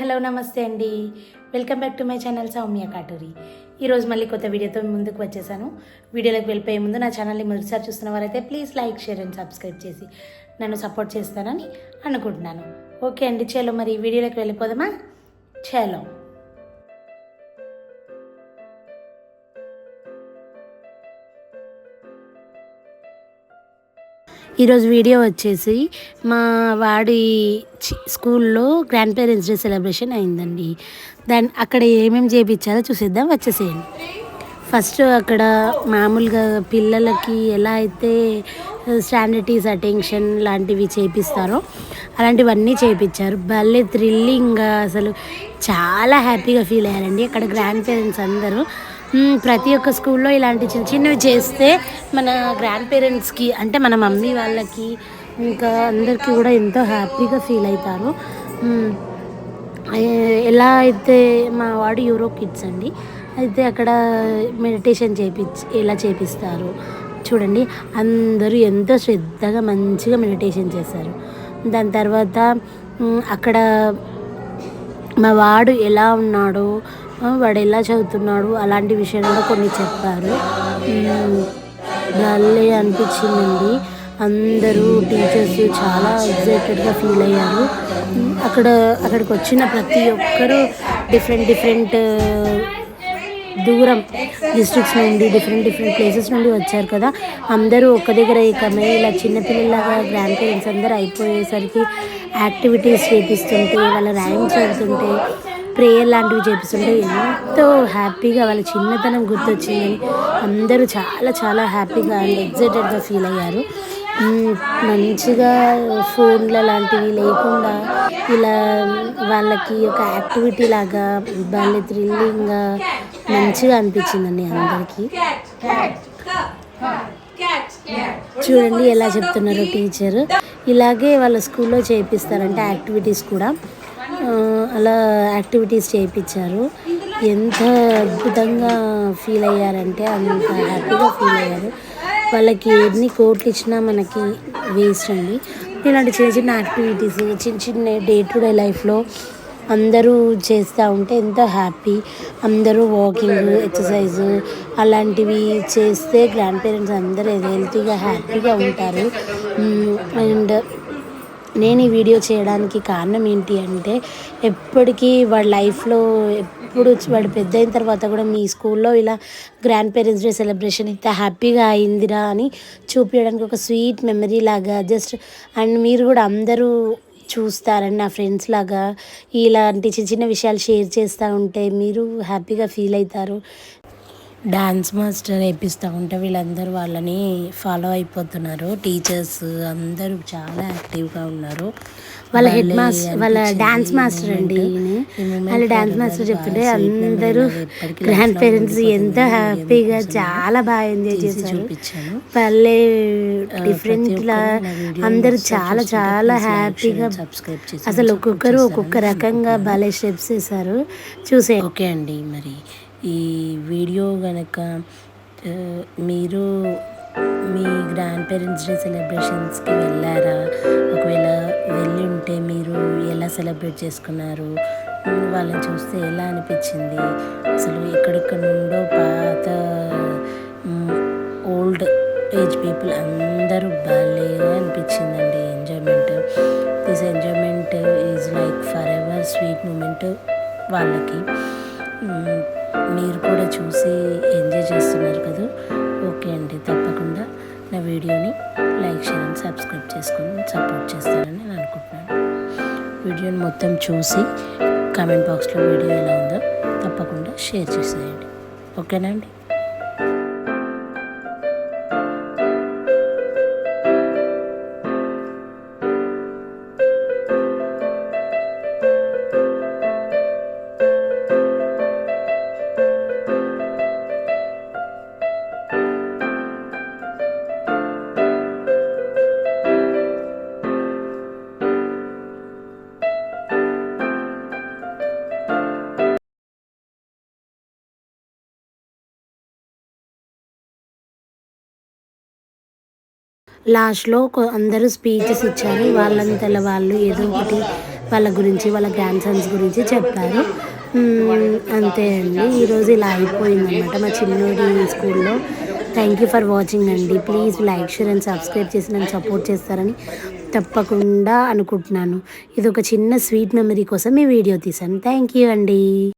Hello నమస్తే అండి. Welcome back to my channel Soumya Katuri. ఈరోజు మళ్ళీ కొత్త వీడియోతో ముందుకు వచ్చేసాను. వీడియోలోకి వెళ్ళిపోయే ముందు నా ఛానల్ని మొదటిసారి చూస్తున్న వారైతే please like, share and subscribe చేసి నన్ను సపోర్ట్ చేస్తానని అనుకుంటున్నాను. ఓకే అండి, చలో మరి వీడియోలోకి వెళ్ళిపోదామా? చలో. ఈరోజు వీడియో వచ్చేసి మా వాడి స్కూల్లో గ్రాండ్ పేరెంట్స్ డే సెలబ్రేషన్ అయిందండి. అక్కడ ఏమేమి చేయించాలో చూసేద్దాం, వచ్చేసేయండి. ఫస్ట్ అక్కడ మామూలుగా పిల్లలకి ఎలా అయితే స్టాండర్టీస్ అటెన్షన్ లాంటివి చేపిస్తారో అలాంటివన్నీ చేయించారు. భలే థ్రిల్లింగ్గా అసలు చాలా హ్యాపీగా ఫీల్ అయ్యారండి అక్కడ గ్రాండ్ పేరెంట్స్ అందరూ. ప్రతి ఒక్క స్కూల్లో ఇలాంటి చిన్న చిన్నవి చేస్తే మన గ్రాండ్ పేరెంట్స్కి అంటే మన మమ్మీ వాళ్ళకి ఇంకా అందరికీ కూడా ఎంతో హ్యాపీగా ఫీల్ అవుతారు. ఎలా అయితే మా వాడు యూరో కిడ్స్ అండి, అయితే అక్కడ మెడిటేషన్ ఎలా చేపిస్తారు చూడండి. అందరూ ఎంతో శ్రద్ధగా మంచిగా మెడిటేషన్ చేశారు. దాని తర్వాత అక్కడ మా వాడు ఎలా ఉన్నాడో, వాడు ఎలా చదువుతున్నాడు అలాంటి విషయాలు కూడా కొన్ని చెప్పారు. భలే అనిపించిందండి. అందరూ టీచర్స్ చాలా ఎగ్జైటెడ్గా ఫీల్ అయ్యారు. అక్కడికి వచ్చిన ప్రతి ఒక్కరూ డిఫరెంట్ దూరం డిస్ట్రిక్ట్స్ నుండి డిఫరెంట్ ప్లేసెస్ నుండి వచ్చారు కదా. అందరూ ఒక్క దగ్గర ఏకమై ఇలా చిన్నపిల్లలాగా గ్రాండ్ పేరెంట్స్ అందరూ అయిపోయేసరికి యాక్టివిటీస్ చేపిస్తుంటే, వాళ్ళ ర్యామ్స్ చదువుతుంటే, ప్రేయర్ లాంటివి చేపిస్తుంటే ఎంతో హ్యాపీగా వాళ్ళ చిన్నతనం గుర్తొచ్చిందని అందరూ చాలా చాలా హ్యాపీగా అండ్ ఎగ్జైటెడ్గా ఫీల్ అయ్యారు. మంచిగా ఫోన్ల లాంటివి లేకుండా ఇలా వాళ్ళకి ఒక యాక్టివిటీ లాగా భలే థ్రిల్లింగ్గా మంచిగా అనిపించిందండి అందరికీ. చూడండి ఎలా చెప్తున్నారు టీచర్. ఇలాగే వాళ్ళ స్కూల్లో చేయిస్తారంటే యాక్టివిటీస్ కూడా అలా యాక్టివిటీస్ చేయించారు. ఎంత అద్భుతంగా ఫీల్ అయ్యారంటే అంత హ్యాపీగా ఫీల్ అయ్యారు. వాళ్ళకి ఎన్ని కోట్లు ఇచ్చినా మనకి వేస్ట్ అండి. ఇలాంటి చిన్న చిన్న యాక్టివిటీస్ చిన్న డే టు డే లైఫ్లో అందరూ చేస్తూ ఉంటే ఎంతో హ్యాపీ. అందరూ వాకింగ్, ఎక్సర్సైజ్ అలాంటివి చేస్తే గ్రాండ్ పేరెంట్స్ అందరూ హెల్తీగా హ్యాపీగా ఉంటారు. అండ్ నేను ఈ వీడియో చేయడానికి కారణం ఏంటి అంటే, ఎప్పటికీ వాడి లైఫ్లో వాడు పెద్ద అయిన తర్వాత కూడా మీ స్కూల్లో ఇలా గ్రాండ్ పేరెంట్స్ డే సెలబ్రేషన్ ఇంత హ్యాపీగా అయిందిరా అని చూపించడానికి ఒక స్వీట్ మెమరీ లాగా జస్ట్. అండ్ మీరు కూడా అందరూ చూస్తారని నా ఫ్రెండ్స్ లాగా ఇలాంటి చిన్న చిన్న విషయాలు షేర్ చేస్తూ ఉంటే మీరు హ్యాపీగా ఫీల్ అవుతారు. డాన్స్ మాస్టర్ వేపిస్తూ ఉంటే వీళ్ళందరూ వాళ్ళని ఫాలో అయిపోతున్నారు. టీచర్స్ అందరూ చాలా యాక్టివ్గా ఉన్నారు. వాళ్ళ డాన్స్ మాస్టర్ అండి. వాళ్ళ డాన్స్ మాస్టర్ చెప్తుంటే అందరూ గ్రాండ్ పేరెంట్స్ ఎంతో హ్యాపీగా చాలా బాగా ఎంజాయ్ చేశారు. భలే డిఫరెంట్లా అందరూ చాలా చాలా హ్యాపీగా అసలు ఒక్కొక్కరు ఒక్కొక్క రకంగా భలే స్టెప్స్ వేశారు. చూసే ఓకే అండి. మరి ఈ వీడియో కనుక మీరు మీ గ్రాండ్ పేరెంట్స్ డే సెలబ్రేషన్స్కి వెళ్ళారా? ఒకవేళ వెళ్ళి ఉంటే మీరు ఎలా సెలబ్రేట్ చేసుకున్నారు? వాళ్ళని చూస్తే ఎలా అనిపించింది? అసలు ఎక్కడెక్కడ నుండో పాత ఓల్డ్ ఏజ్ పీపుల్ అందరూ భలేగా అనిపించిందండి. This enjoyment is like forever sweet moment వాళ్ళకి. మీరు కూడా చూసి ఎంజాయ్ చేస్తున్నారు కదా. ఓకే అండి, తప్పకుండా నా వీడియోని లైక్, షేర్ అండ్ సబ్స్క్రైబ్ చేసుకొని సపోర్ట్ చేస్తారని నేను అనుకుంటున్నాను. వీడియోని మొత్తం చూసి కామెంట్ బాక్స్లో వీడియో ఎలా ఉందో తప్పకుండా షేర్ చేసేయండి. ఓకేనా అండి? లాస్ట్లో అందరూ స్పీచెస్ ఇచ్చారు. వాళ్ళంతల వాళ్ళు ఏదో ఒకటి వాళ్ళ గురించి వాళ్ళ గ్రాండ్ సన్స్ గురించి చెప్పారు. అంతే అండి, ఈరోజు ఇలా అయిపోయిందన్నమాట మా చిన్నోడి స్కూల్లో. థ్యాంక్ యూ ఫర్ వాచింగ్ అండి. Please like, share and subscribe చేసి నన్ను సపోర్ట్ చేస్తారని తప్పకుండా అనుకుంటున్నాను. ఇది ఒక చిన్న స్వీట్ మెమరీ కోసం ఈ వీడియో తీశాను. థ్యాంక్ యూ అండి.